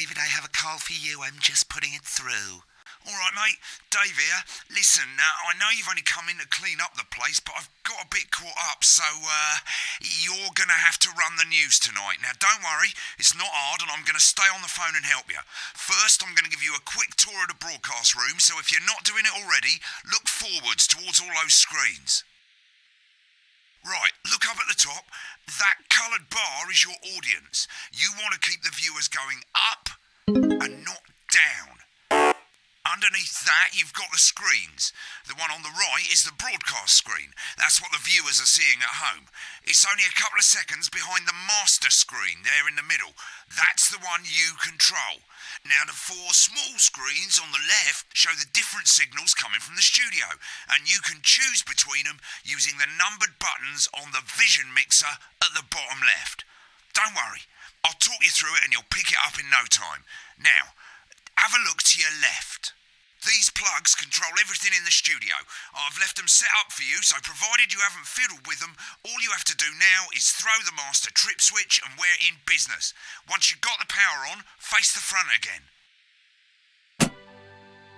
David, I have a call for you. I'm just putting it through. All right, mate. Dave here. Listen, I know you've only come in to clean up the place, but I've got a bit caught up, so you're going to have to run the news tonight. Now, don't worry. It's not hard, and I'm going to stay on the phone and help you. First, I'm going to give you a quick tour of the broadcast room, so if you're not doing it already, look forwards towards all those screens. Right, look up at the top. That coloured bar is your audience. You want to keep the viewers going up and not down. Underneath that, you've got the screens. The one on the right is the broadcast screen. That's what the viewers are seeing at home. It's only a couple of seconds behind the master screen there in the middle. That's the one you control. Now, the four small screens on the left show the different signals coming from the studio, and you can choose between them using the numbered buttons on the vision mixer at the bottom left. Don't worry, I'll talk you through it and you'll pick it up in no time. Now, have a look to your left. These plugs control everything in the studio. I've left them set up for you, so provided you haven't fiddled with them, all you have to do now is throw the master trip switch and we're in business. Once you've got the power on, face the front again.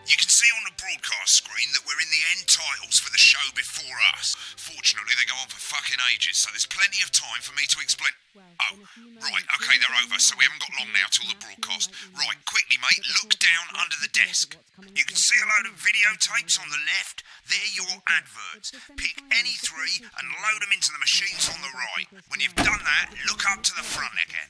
You can see on the broadcast screen that we're in the end titles for the show before us. Fortunately, they go on for fucking ages, so there's plenty of time for me to explain... Oh, right, okay, they're over, so we haven't got long now till the broadcast. Right, quickly, mate, look down under the desk. You can see a load of videotapes on the left. They're your adverts. Pick any three and load them into the machines on the right. When you've done that, look up to the front again.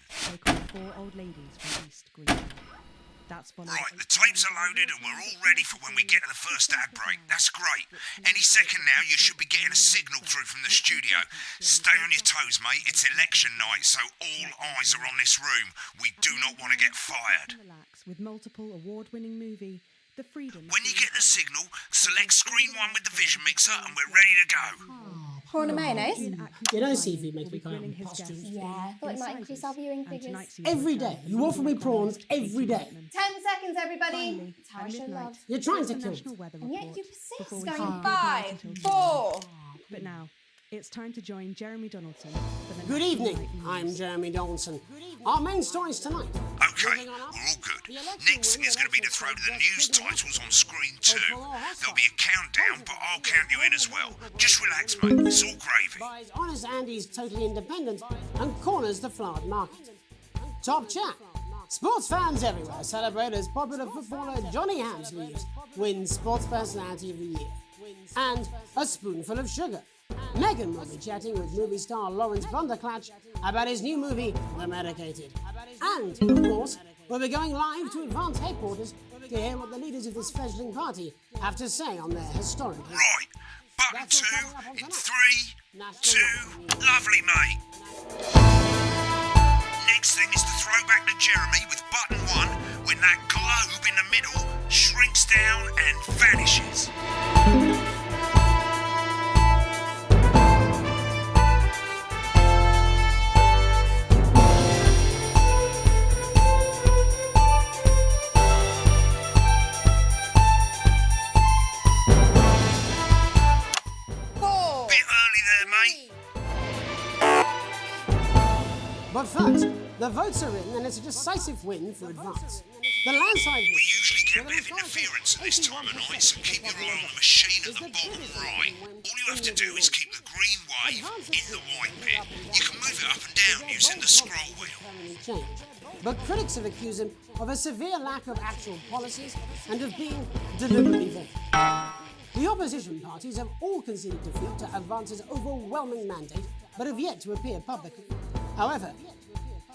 Right, the tapes are loaded and we're all ready for when we get to the first ad break. That's great. Any second now, you should be getting a signal through from the studio. Stay on your toes, mate. It's election night, so all eyes are on this room. We do not want to get fired. With multiple award-winning movie, The Freedom. When you get the signal, select screen 1 with the vision mixer and we're ready to go. Prawn and mayonnaise? You know seafood makes me kind of pustules. Yeah, thought it might increase our viewing figures. Every day. You offer me prawns every day. 10 seconds, everybody. It's how I show love. You're trying to kill me. And yet you persist. Going 5, 4. But now, it's time to join Jeremy Donaldson for the Good evening. I'm Jeremy Donaldson. Our main stories tonight. Okay, we're all good. Next thing is going to be to throw the news titles on screen 2. There'll be a countdown, but I'll count you in as well. Just relax, mate. It's all gravy. Buys Honest Andy's Totally Independent and corners the flowered market. Top chat. Sports fans everywhere celebrate as popular footballer Johnny Hamsleeves wins Sports Personality of the Year. And a spoonful of sugar. Megan will be chatting with movie star Lawrence Blunderclatch about his new movie, The Medicated. And, of course, we'll be going live to Advance headquarters to hear what the leaders of this fledgling party have to say on their historic... Right, button 2 in 3, 2, lovely, mate. Next thing is to throw back to Jeremy with button 1 when that globe in the middle shrinks down and vanishes. But first, the votes are in and it's a decisive win for Advance. The landslide... We usually get a bit of interference at this time of night, so keep your eye on the machine at the bottom right. All you have to do is keep the green wave in the white bit. You can move it up and down using the scroll wheel. But critics have accused him of a severe lack of actual policies and of being deliberately vague. The opposition parties have all conceded defeat to Advance's overwhelming mandate, but have yet to appear publicly. However,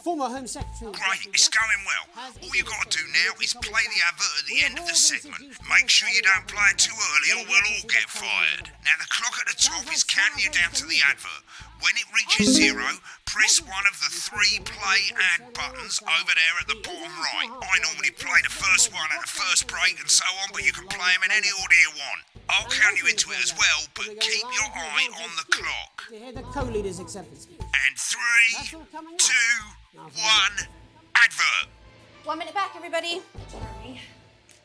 former Home Secretary... Great, it's going well. All you've got to do now is play the advert at the end of the segment. Make sure you don't play it too early or we'll all get fired. Now, the clock at the top is counting you down to the advert. When it reaches 0, press one of the 3 play ad buttons over there at the bottom right. I normally play the first one at the first break and so on, but you can play them in any order you want. I'll count you into it as well, but keep your eye on the clock. To hear the co-leader's acceptance speech. And 3, 2, 1, advert. 1 minute back, everybody. Jeremy,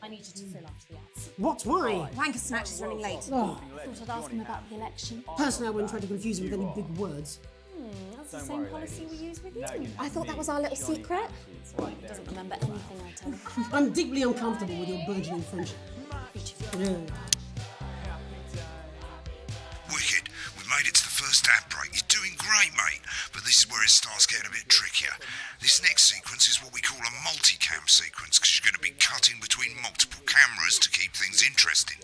I need you to fill after the ads. What? Why? Wanker Snatch is running late. Oh. Thought I'd ask him about the election. Personally, I wouldn't try to confuse him with any big words. That's the same policy we use with you. I thought that was our little secret. He doesn't remember anything I tell him. I'm deeply uncomfortable with your burgeoning friendship. Yeah. Wicked. We've made it to the first ad break. You're doing great, mate. But this is where it starts getting a bit trickier. This next sequence is what we call a multicam sequence, because you're going to be cutting between multiple cameras to keep things interesting.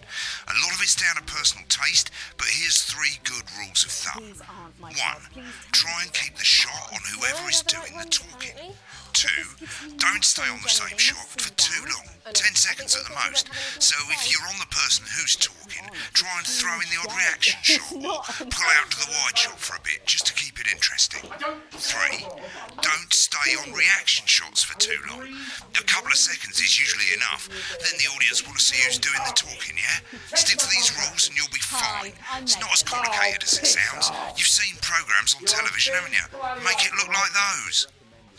A lot of it's down to personal taste, but here's 3 good rules of thumb. 1. Try and keep the shot on whoever is doing the talking. 2. Don't stay on the same shot for too long, 10 seconds at the most. So if you're on the person who's talking, try and throw in the odd reaction shot, or pull out to the wide shot for a bit, just to keep it interesting. 3. Don't stay on reaction shots for too long. A couple of seconds is usually enough. Then the audience want to see who's doing the talking, yeah? Stick to these rules and you'll be fine. It's not as complicated as it sounds. You've seen programmes on television, haven't you? Make it look like those.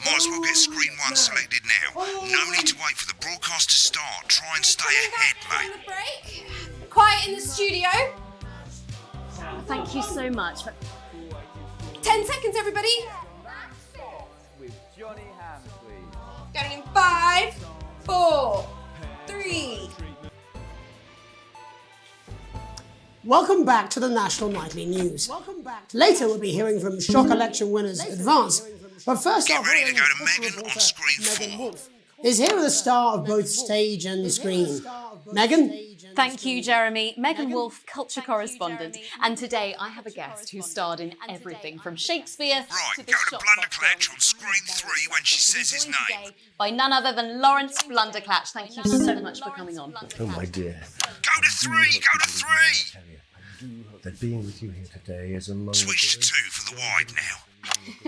Might as well get screen 1 selected now. No need to wait for the broadcast to start. Try and stay ahead, mate. Break. Quiet in the studio. Thank you so much. 10 seconds, everybody. Going in 5, 4, 3. Welcome back to the National Nightly News. Later we'll be hearing from shock election winners Advance. But first Get off, ready to go to Megan on screen 4. is here with a star of both stage and screen. Megan? Thank you, Jeremy. Megan Wolfe, culture correspondent. And today I have a guest who starred in everything from Shakespeare Right, to the go to shop Blunderclatch on screen 3 when she says his name. by none other than Lawrence Blunderclatch. Thank you so much for coming on. Oh, my dear. Go to 3, go to 3. That being with you here today is among Switch to 2 for the wide now.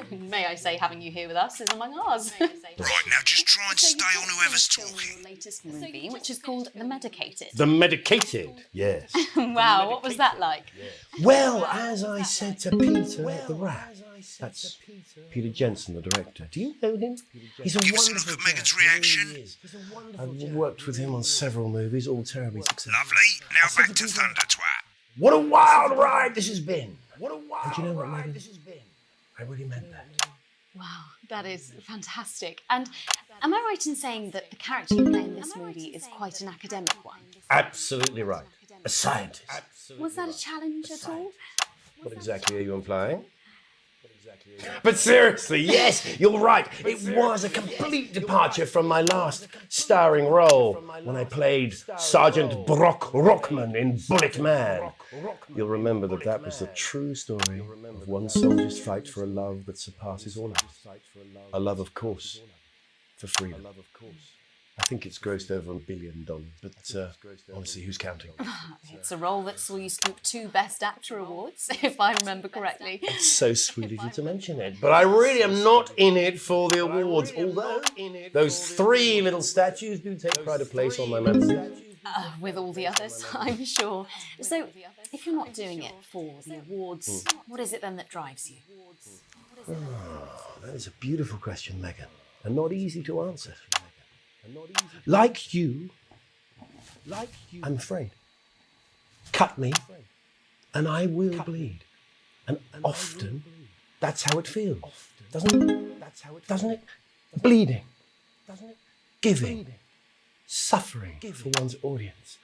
May I say, having you here with us is among ours. Right, now just try and stay on whoever's talking. Latest movie, which is called The Medicated. The Medicated, yes. Wow, what was that like? Well, as I said to Peter the Rat, that's Peter Jensen, the director. Do you know him? He's a Give us a wonderful look at Megan's chap, he reaction. really is. I've worked with him on several movies, all terribly successful. Lovely. Now back to Thunder Twat. What a wild ride this has been. What a wild you know what, ride this has been. I really meant that. Wow, that is fantastic. And am I right in saying that the character you play in this movie is quite an academic one? Absolutely right. A scientist. Was that a challenge at all? What exactly are you implying? But seriously, yes, you're right. It was a complete departure from my last starring role when I played Sergeant Brock Rockman in Bullet Man. You'll remember that that was the true story of one soldier's fight for a love that surpasses all others. A love, of course, for freedom. I think it's grossed over $1 billion, but honestly, who's counting? It's a role that saw you scoop 2 Best Actor awards, if I remember correctly. It's so sweet of you to mention it, but I really am not in it for the awards, although those 3 little statues do take pride of place on my mantle. With all the others, I'm sure. So, if you're not doing it for the awards, what is it then that drives you? That is a beautiful question, Megan, and not easy to answer. Like you, I'm afraid. Cut me, and I will bleed. And often, that's how it feels, doesn't it? Doesn't it? Bleeding, giving, suffering for one's audience.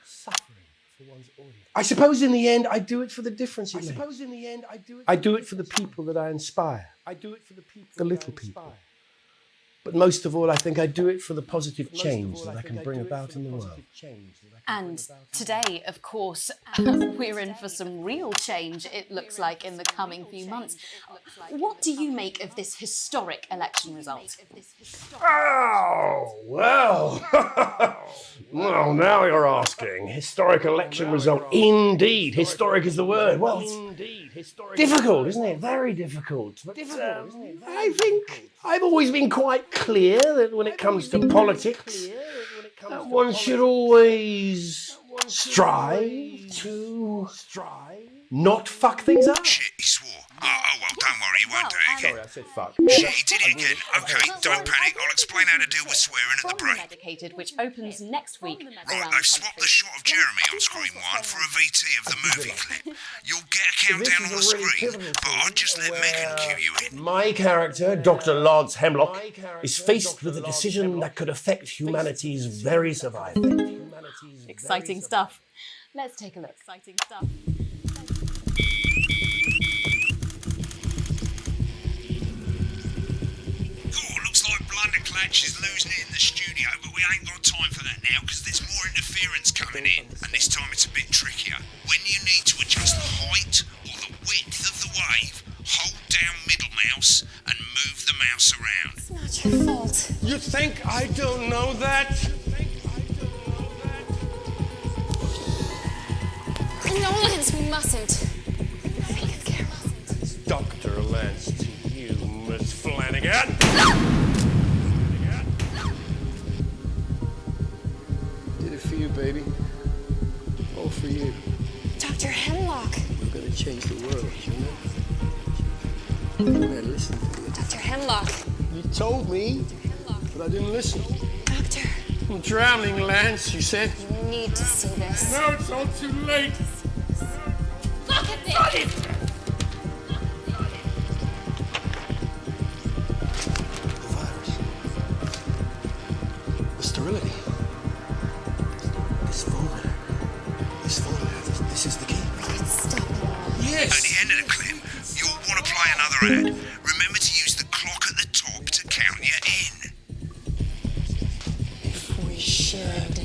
I suppose in the end, I do it for the difference it makes. I do it for the people that I inspire. The little people. But most of all, I think I do it for the positive change that I can bring about in the world. And today, of course, we're in for some real change, it looks like, in the coming few months. What do you make of this historic election result? Oh, well. Well, now you're asking. Historic election result. Indeed. Historic is the word. Well, it's difficult, isn't it? Very difficult. But, I think I've always been quite clear that when it comes to politics, one should always strive to not fuck things up. Shit, he swore. Oh, well, don't worry, he won't do it again. Sorry, I said fuck. Shit, he did it again. Okay, don't panic. I'll explain how to deal with swearing at the break. Medicated, which opens next week. Right, around they've swapped the shot of Jeremy on screen one for a VT of the movie clip. You'll get a countdown on the screen, but I'll just let Megan cue you in. My character, Dr. Lance Hemlock, is faced with a decision that could affect humanity's very survival. Exciting stuff. Let's take a look. Exciting stuff. Oh, looks like Blunderclatch is losing it in the studio, but we ain't got time for that now because there's more interference coming in, and this time it's a bit trickier. When you need to adjust the height or the width of the wave, hold down middle mouse and move the mouse around. It's not your fault. You think I don't know that? No, Lance, we mustn't. Please, Carol. Dr. Lance to you, Miss Flanagan. Did it for you, baby. All for you. Dr. Hemlock. We're gonna change the world, you know? I'm gonna listen to you. Dr. Hemlock. You told me, but I didn't listen. Doctor, I'm drowning, Lance, you said. you need to see this. No, it's all too late. Look at this! The virus. The sterility. This folder. This is the key. Stop it. Yes! At the end of the clip, you'll want to play another ad. Remember to use the clock at the top to count you in. We should.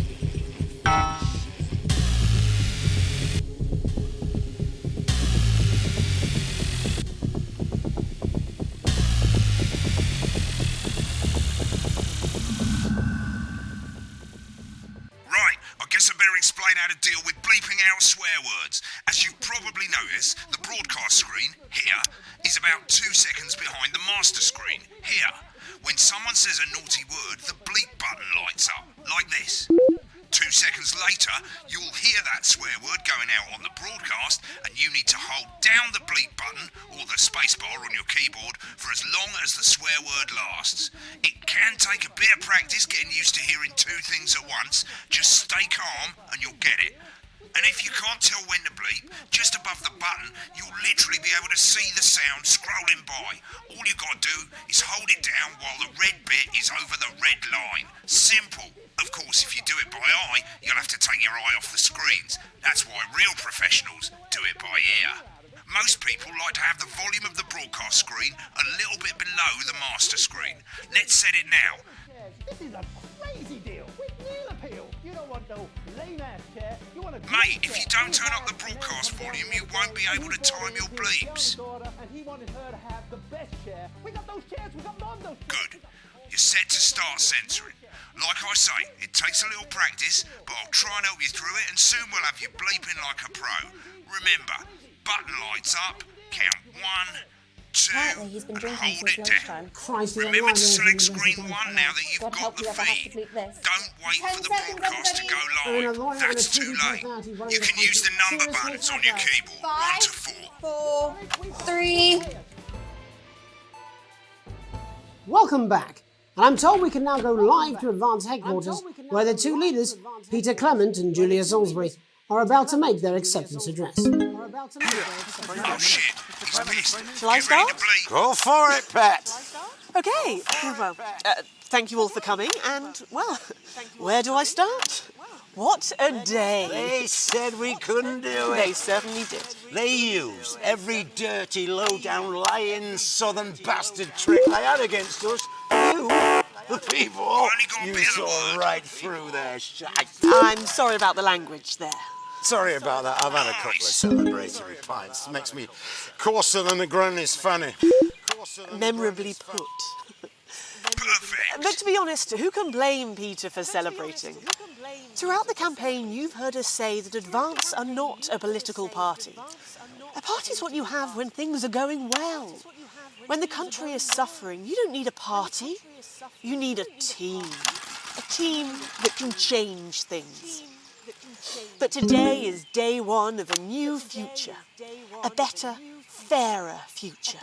Right, I guess I better explain how to deal with bleeping out swear words. As you've probably noticed, the broadcast screen, here, is about 2 seconds behind the master screen, here. When someone says a naughty word, the bleep button lights up, like this. 2 seconds later, you'll hear that swear word going out on the broadcast, and you need to hold down the bleep button, or the spacebar on your keyboard, for as long as the swear word lasts. It can take a bit of practice getting used to hearing 2 things at once. Just stay calm, and you'll get it. And if you can't tell when to bleep, just above the button, you'll literally be able to see the sound scrolling by. All you got to do is hold it down while the red bit is over the red line. Simple. Of course, if you do it by eye, you'll have to take your eye off the screens. That's why real professionals do it by ear. Most people like to have the volume of the broadcast screen a little bit below the master screen. Let's set it now. This is a crazy deal with meal appeal. You don't want no lame-ass chair. You want a Mate, if you don't turn up the broadcast volume, you won't be able to time your bleeps. And he wanted her to have the best chair. We got those chairs. We got more of those chairs. Good. You're set to start censoring. Like I say, it takes a little practice, but I'll try and help you through it, and soon we'll have you bleeping like a pro. Remember, button lights up, count 1, 2, Apparently he's been and drinking hold since it down. lunchtime. Christ, you Remember to don't select know screen anything 1 now that you've God got help the you if I have to feed. bleep this. Don't wait 10 for the seconds, broadcast to go I mean, live. I've already That's had a too TV late. personality running You the can use the country. number Seriously, buttons on your okay. keyboard, 1 to 4. 4, 3. Welcome back. And I'm told we can now go live to Advance Headquarters, where the 2 leaders, Peter Clement and Julia Salisbury, are about to make their acceptance address. Oh shit, he's pissed. Shall I Get ready start? to bleep. Go for it, Pet. Okay, well, thank you all for coming, and, well, where do I start? What a day. They said we couldn't do They it. certainly did. They used every dirty, low-down, lying southern bastard trick they had against us. You, the people, only got a you bit of the saw word. right through their shite. I'm sorry about the language there. Sorry about that. I've had a couple of celebratory pints. Makes me coarser than a granny's fanny. Memorably put. Perfect. But to be honest, who can blame Peter for celebrating? Throughout the campaign, you've heard us say that Advance are not a political party. A party's what you have when things are going well. When the country is suffering, you don't need a party. You need a team. A team that can change things. But today is day 1 of a new future. A better, fairer future.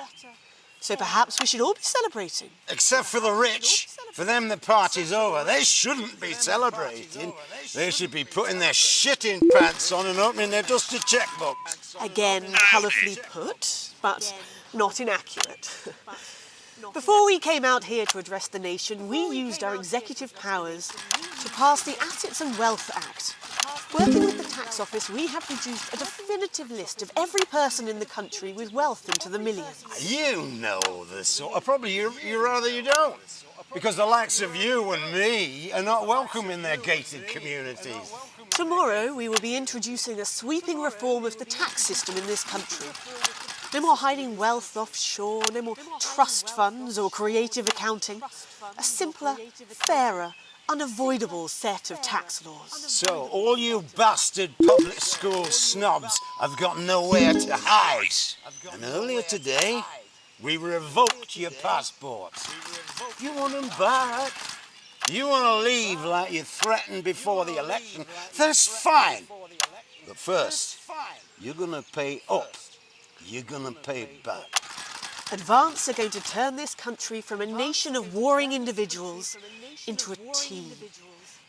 So perhaps we should all be celebrating. Except for the rich. For them, the party's over. They shouldn't be celebrating. They should be putting their shitting pants on and opening their dusty checkbooks. Again, colourfully put, but not inaccurate. Before we came out here to address the nation, we used our executive powers to pass the Assets and Wealth Act. Working with the tax office, we have produced a definitive list of every person in the country with wealth into the millions. You know the sort of... Probably you rather you don't. Because the likes of you and me are not welcome in their gated communities. Tomorrow, we will be introducing a sweeping reform of the tax system in this country. No more hiding wealth offshore, no more trust funds or creative accounting. A simpler, fairer, unavoidable set of tax laws. So, all you bastard public school snobs have got nowhere to hide. And earlier today, we revoked your passports. You want them back? You want to leave like you threatened before the election? That's fine. But first, you're going to pay up. You're going to pay back. Advance are going to turn this country from a nation of warring individuals into a team.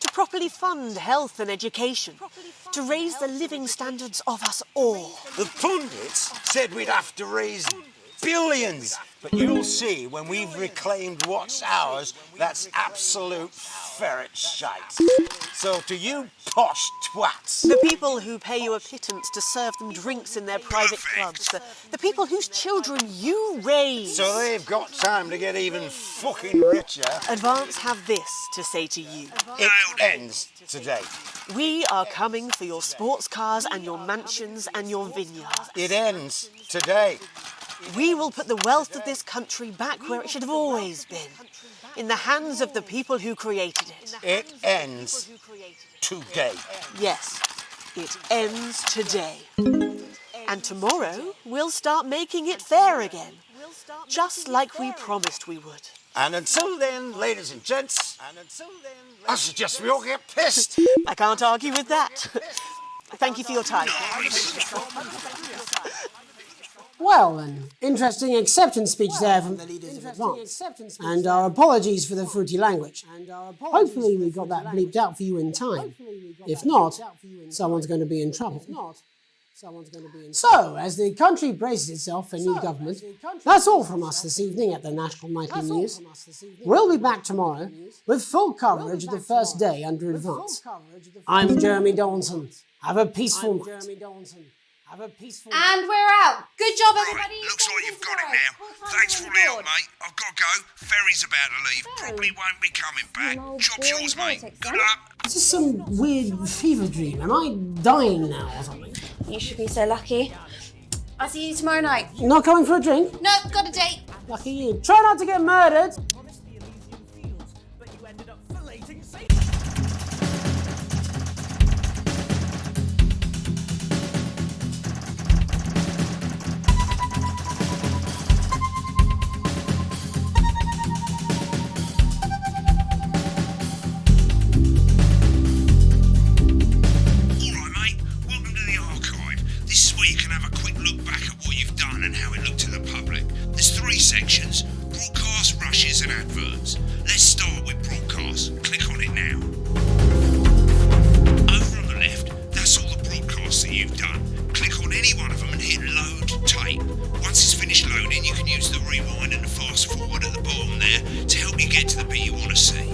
To properly fund health and education. To raise the living standards of us all. The pundits said we'd have to raise billions. But you'll see when we've reclaimed what's ours, that's absolute ferret shite. So to you posh twats. The people who pay you a pittance to serve them drinks in their private clubs. The people whose children you raise. So they've got time to get even fucking richer. Advance have this to say to you. It ends today. We are coming for your sports cars and your mansions and your vineyards. It ends today. We will put the wealth of this country back where it should have always been, in the hands of the people who created it. It ends today. Yes, it ends today. And tomorrow, we'll start making it fair again, just like we promised we would. And until then, ladies and gents, I suggest we all get pissed. I can't argue with that. Thank you for your time. Well, an interesting acceptance speech there from the leaders of Advance. And our apologies for the fruity language. Hopefully we got that bleeped out for you in time. If not, someone's going to be in trouble. So, as the country braces itself for new government, that's all from us this evening at the National Nightly News. We'll be back tomorrow with full coverage of the first day under Advance. I'm Jeremy Donaldson. Have a peaceful night. And we're out. Good job, everybody. Right, looks like you've got it now. Thanks for all the help, mate. I've got to go. Ferry's about to leave. Probably won't be coming back. Job's yours, mate. Good luck. Is this some weird fever dream? Am I dying now or something? You should be so lucky. I'll see you tomorrow night. Not coming for a drink? No, got a date. Lucky you. Try not to get murdered. Sections, broadcast, rushes and adverts. Let's start with broadcast. Click on it now. Over on the left, that's all the broadcasts that you've done. Click on any one of them and hit load tape. Once it's finished loading, you can use the rewind and the fast forward at the bottom there to help you get to the bit you want to see.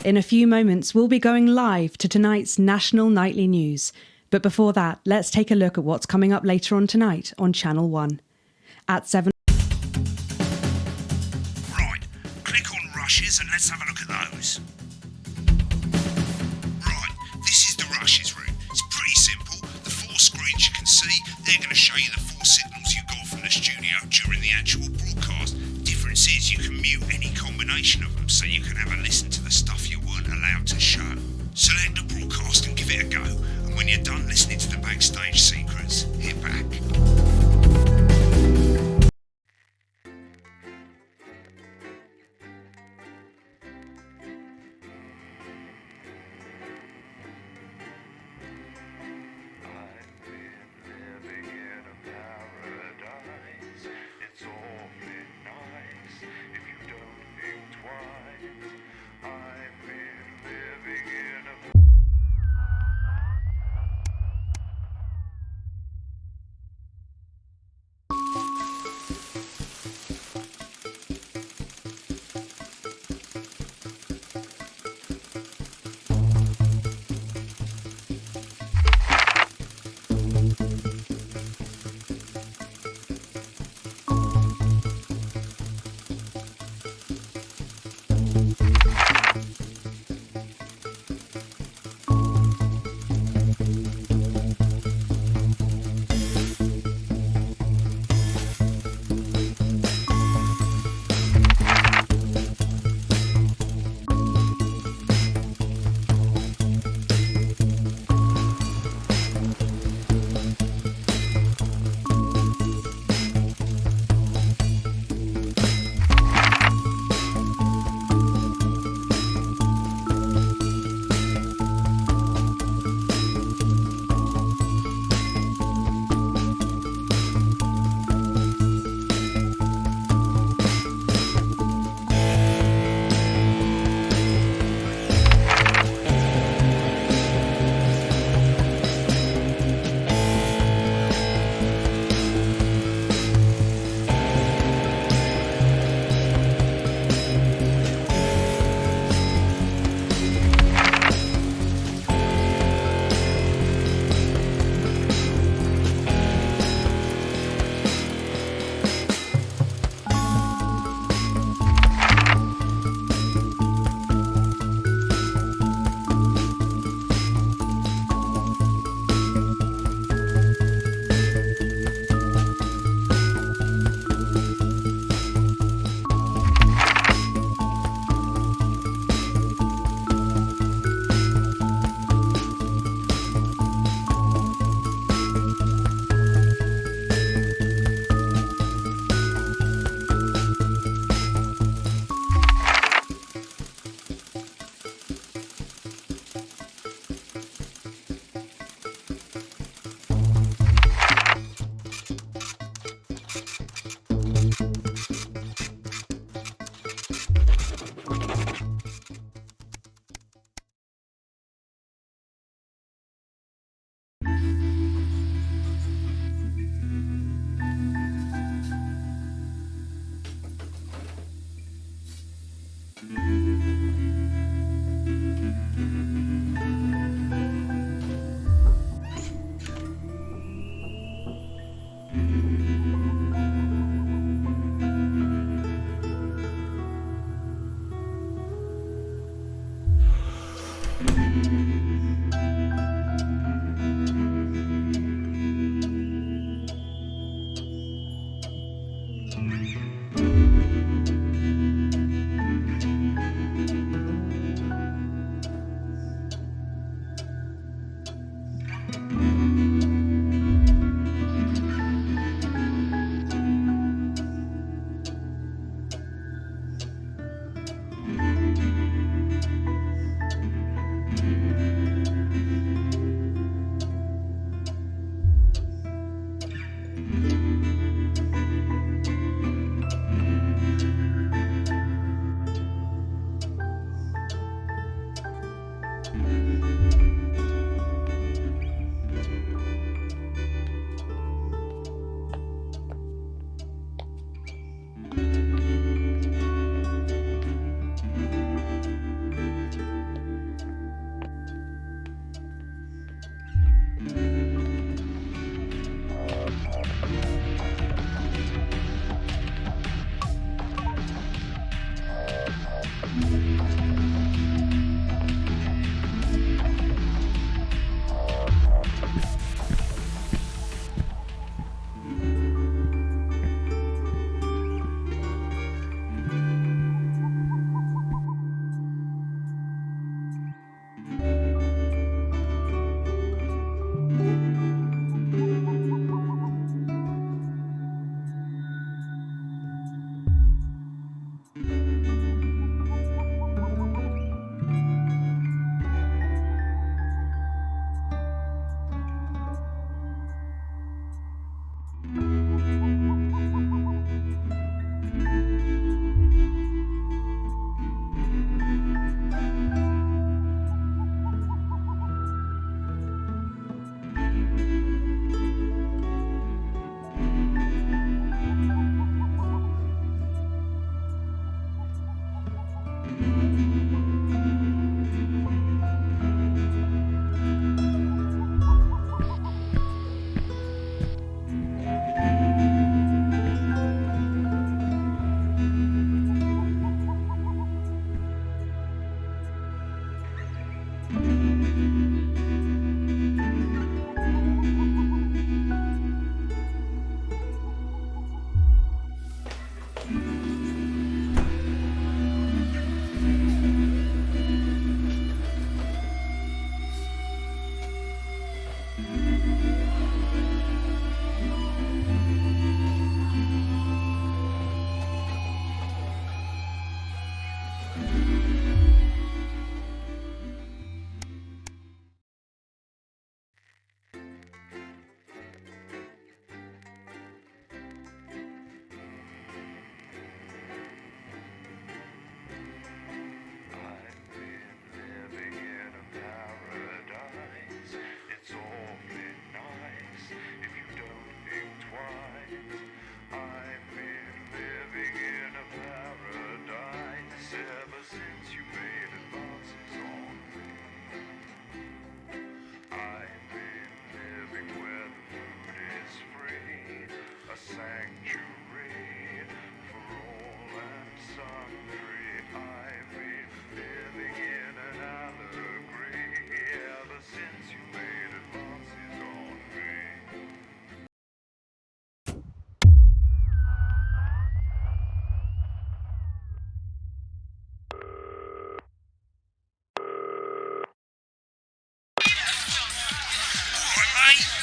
In a few moments, we'll be going live to tonight's National Nightly News. But before that, let's take a look at what's coming up later on tonight on Channel 1. At 7. Right, click on rushes and let's have a look at those. Right, this is the rushes room. It's pretty simple. The 4 screens you can see, they're going to show you the 4 signals you got from the studio during the actual broadcast. Difference is you can mute any combination of them so you can have a listen to the stuff you weren't allowed to show. Select the broadcast and give it a go. And when you're done listening to the backstage secrets, hit back. I've been living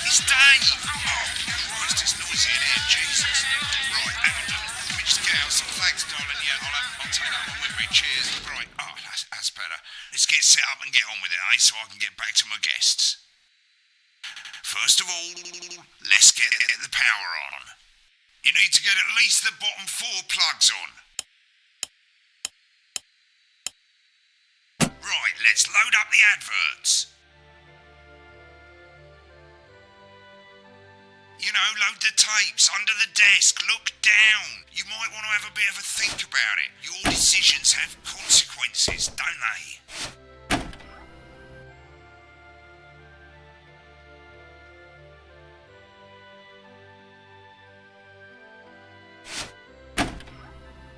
It's Dave! Oh, Christ, it's noisy in here, Jesus. Right, hang on. Let me just get out some flags, darling. Yeah, I'll take that one with me. Cheers. Right, oh, that's better. Let's get set up and get on with it, eh, so I can get back to my guests. First of all, let's get the power on. You need to get at least the bottom 4 plugs on. Right, let's load up the adverts. You know, load the tapes under the desk, look down. You might want to have a bit of a think about it. Your decisions have consequences, don't they?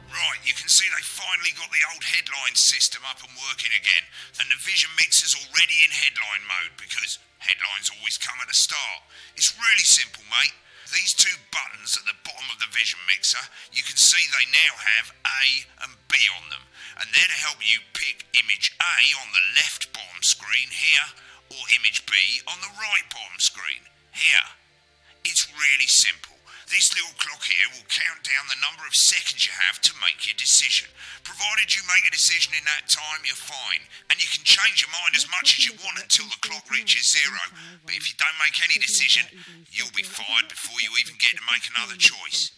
Right, you can see they finally got the old headline system up and working again, and the vision mixer's already in headline mode because headlines always come at the start. It's really simple, mate. These 2 buttons at the bottom of the vision mixer, you can see they now have A and B on them, and they're to help you pick image A on the left bottom screen here, or image B on the right bottom screen here. It's really simple. This little clock here will count down the number of seconds you have to make your decision. Provided you make a decision in that time, you're fine. And you can change your mind as much as you want until the clock reaches 0. But if you don't make any decision, you'll be fired before you even get to make another choice.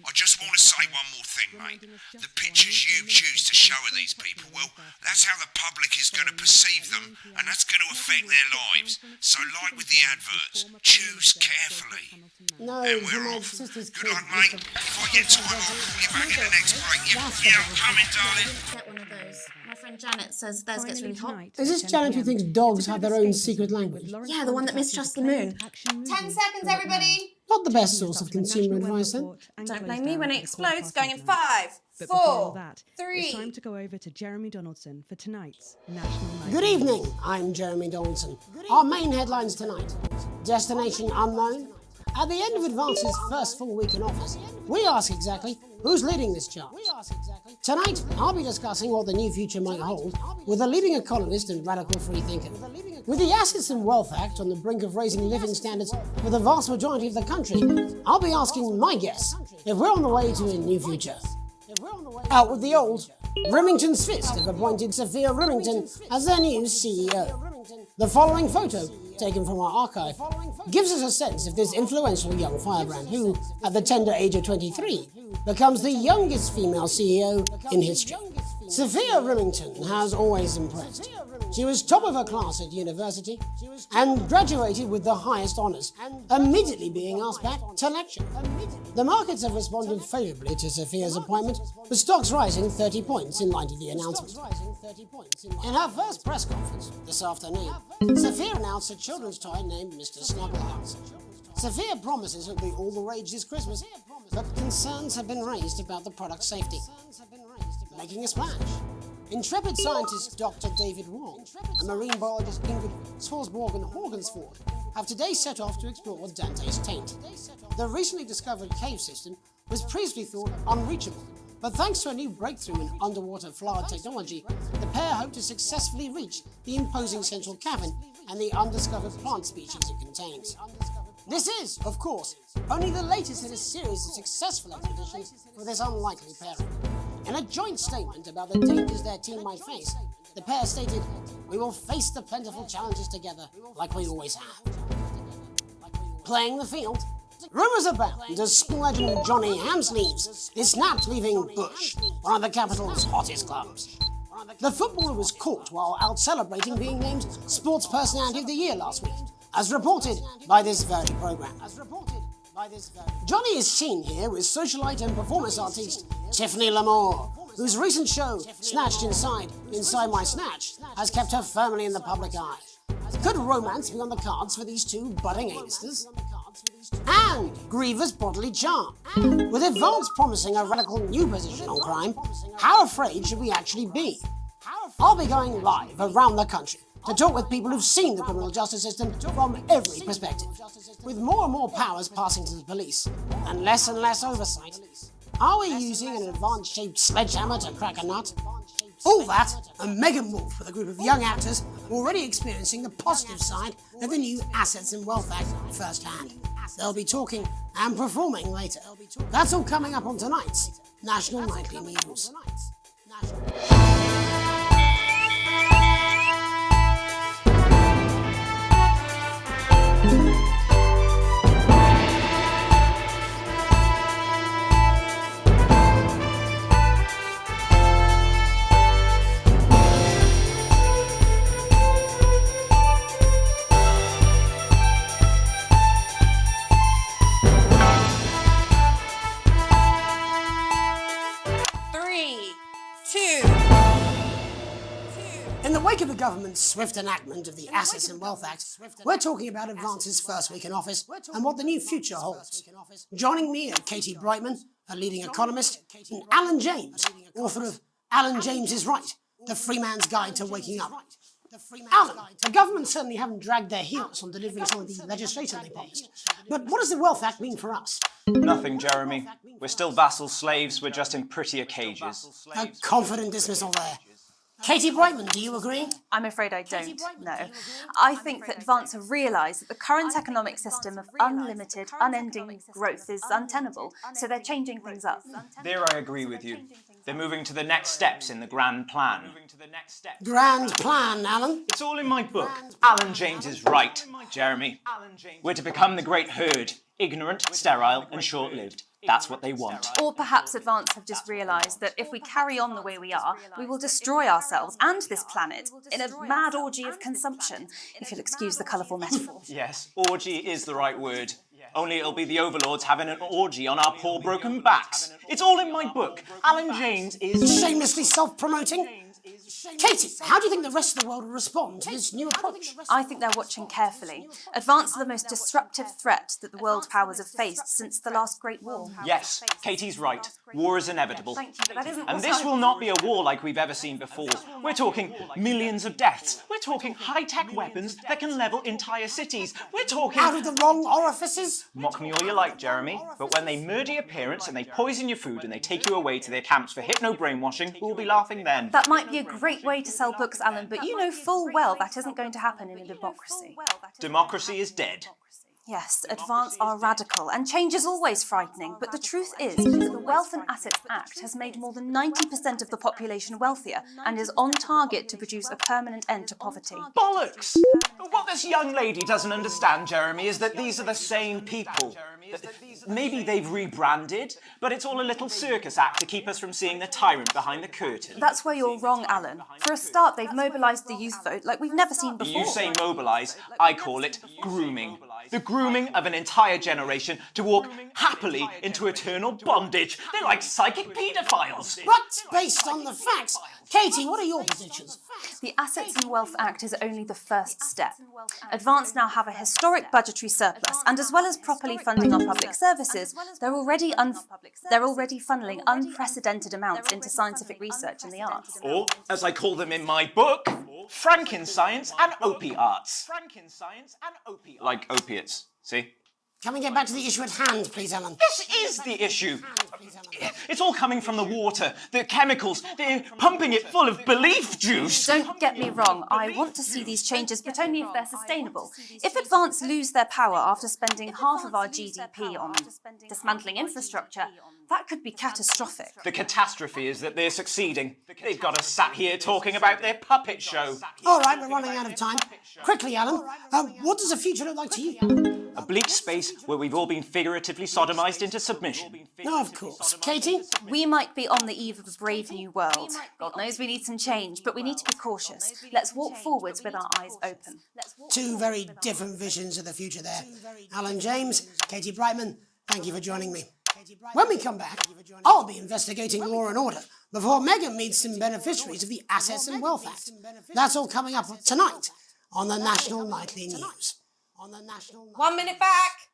I just want to say one more thing, mate. The pictures you choose to show of these people, well, that's how the public is going to perceive them, and that's going to affect their lives. So like with the adverts, choose carefully. No, And we're off. Good luck, mate. If I get time, I'll call you back in the next break. Yeah, I'm coming, darling. Get one of those. My friend Janet says theirs gets really hot. Is this Janet who thinks dogs have their own secret language? Yeah, the one that mistrusts the moon. 10 seconds, everybody. Not the best source of consumer advice, then. Don't blame me when it explodes. Going in 5, 4, 3. It's time to go over to Jeremy Donaldson for tonight's National Night. Good evening, I'm Jeremy Donaldson. Our main headlines tonight. Destination unknown. At the end of Advance's first full week in office, we ask exactly who's leading this charge. Tonight, I'll be discussing what the new future might hold with a leading economist and radical freethinker. With the Assets and Wealth Act on the brink of raising living standards for the vast majority of the country, I'll be asking my guests if we're on the way to a new future. Out with the old, Remington's Fist have appointed Sophia Remington as their new CEO. The following photo, taken from our archive, gives us a sense of this influential young firebrand who, at the tender age of 23, becomes the youngest female CEO in history. Sophia Remington has always impressed. She was top of her class at university and graduated with the highest honours, immediately being asked back to lecture. The markets have responded favourably to Sophia's appointment, with stocks rising 30 points in light of the announcement. In her first press conference this afternoon, Sophia announced a children's toy named Mr. Snugglehouse. Sophia promises it'll be all the rage this Christmas, but concerns have been raised about the product's safety. Making a splash. Intrepid scientist Dr. David Wong and marine biologist Ingrid Swarsborg-Horgensford have today set off to explore Dante's taint. The recently discovered cave system was previously thought unreachable, but thanks to a new breakthrough in underwater flower technology, the pair hope to successfully reach the imposing central cavern and the undiscovered plant species it contains. This is, of course, only the latest in a series of successful expeditions for this unlikely pairing. In a joint statement about the dangers their team might face, the pair stated, "We will face the plentiful challenges together like we always have." Playing the field, rumours abound as school legend Johnny Hamsleeves is snapped leaving Bush, one of the capital's hottest clubs. The footballer was caught while out celebrating being named Sports Personality of the Year last week, as reported by this very programme. Johnny is seen here with socialite and performance artiste Tiffany Lamore, whose recent show, Snatched Inside My Snatch, has kept her firmly in the public eye. Could romance be on the cards for these two budding A-listers? And Griever's bodily charm. With advance promising a radical new position on crime, how afraid should we actually be? I'll be going live around the country to talk with people who've seen the criminal justice system from every perspective. With more and more powers passing to the police, and less oversight, are we using an advanced-shaped sledgehammer to crack a nut? All that, and Megan Wolf with a group of young actors already experiencing the positive side of the new Assets and Wealth Act firsthand. They'll be talking and performing later. That's all coming up on tonight's National Nightly News. In the wake of the government's swift enactment of the Assets and Wealth Act, we're talking about Advance's first week in office and what the new future holds. Joining me are Katie Brightman, a leading economist, and Alan James, author of Alan James is Right, The Free Man's Guide to Waking Up. Alan, the government certainly haven't dragged their heels on delivering some of the legislation they promised. But what does the Wealth Act mean for us? Nothing, Jeremy. We're still vassal slaves, we're just in prettier cages. A confident dismissal there. Katie Brightman, do you agree? I'm afraid I don't, no. I think that Advance have realised that the current economic system of unlimited, unending growth is untenable, so they're changing things up. There I agree with you. They're moving to the next steps in the grand plan. Grand plan, Alan? It's all in my book. Alan James is right, Jeremy. We're to become the great herd, ignorant, sterile and short-lived. That's what they want. Or perhaps Advance have just realised that if we carry on the way we are, we will destroy ourselves and this planet in a mad orgy of consumption, if you'll excuse the colourful metaphor. Yes, orgy is the right word. Only it'll be the overlords having an orgy on our poor broken backs. It's all in my book. Alan James is... Shamelessly self-promoting? Katie, how do you think the rest of the world will respond to this new approach? I think they're watching carefully. Advance are the most disruptive threat that the world powers have faced since the last Great War. Yes, Katie's right. War is inevitable. Thank you, but that isn't and this will not be a war like we've ever seen before. We're talking millions of deaths. We're talking high-tech weapons that can level entire cities. We're talking... Out of the wrong orifices? Mock me all you like, Jeremy, but when they murder your parents and they poison your food and they take you away to their camps for hypno-brainwashing, we'll be laughing then. That might be a great way to sell books, Alan, but you know full well that isn't going to happen in a democracy. Democracy is dead. Yes, Advance are radical, and change is always frightening, but the truth is the Wealth and Assets Act has made more than 90% of the population wealthier and is on target to produce a permanent end to poverty. Bollocks! What this young lady doesn't understand, Jeremy, is that these are the same people. Maybe they've rebranded, but it's all a little circus act to keep us from seeing the tyrant behind the curtain. That's where you're wrong, Alan. For a start, they've mobilised the youth vote like we've never seen before. You say mobilise, I call it grooming. The grooming of an entire generation to walk happily into eternal bondage. They're like psychic paedophiles. But based on the facts, Katie, what are your positions? The Assets and Wealth Act is only the first step. Advance now have a historic budgetary surplus, and as well as properly funding our public services, they're already funneling unprecedented amounts into scientific research and the arts. Or, as I call them in my book, Frankenscience and opiates. Like opiates, see? Can we get back to the issue at hand, please, Alan? This is the issue. It's all coming from the water, the chemicals. They're pumping it full of belief juice. Don't get me wrong. I want to see these changes, but only if they're sustainable. If Advance lose their power after spending half of our GDP on dismantling infrastructure, that could be catastrophic. The catastrophe is that they're succeeding. They've got us sat here talking about their puppet show. All right, we're running out of time. Quickly, Alan, what does the future look like to you? A bleak space where we've all been figuratively sodomised into submission. No, of course. Katie? We might be on the eve of a brave new world. God knows we need some change, but we need to be cautious. Let's walk forwards with our eyes open. Two very different visions of the future there. Alan James, Katie Brightman, thank you for joining me. When we come back, I'll be investigating law and order before Megan meets some beneficiaries of the Assets and Wealth Act. That's all coming up tonight on the National Nightly News. 1 minute back.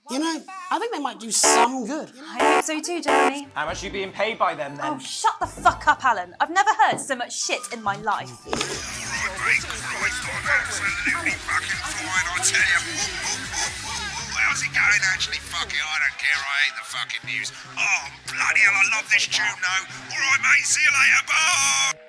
You know, I think they might do some good. I hope so too, Jeremy. How much are you being paid by them, then? Oh, shut the fuck up, Alan. I've never heard so much shit in my life. Absolutely fucking fine, I tell you. how's it going? Actually, fuck it, I don't care. I hate the fucking news. Oh, bloody hell, I love this tune, though. All right, mate, see you later. Bye!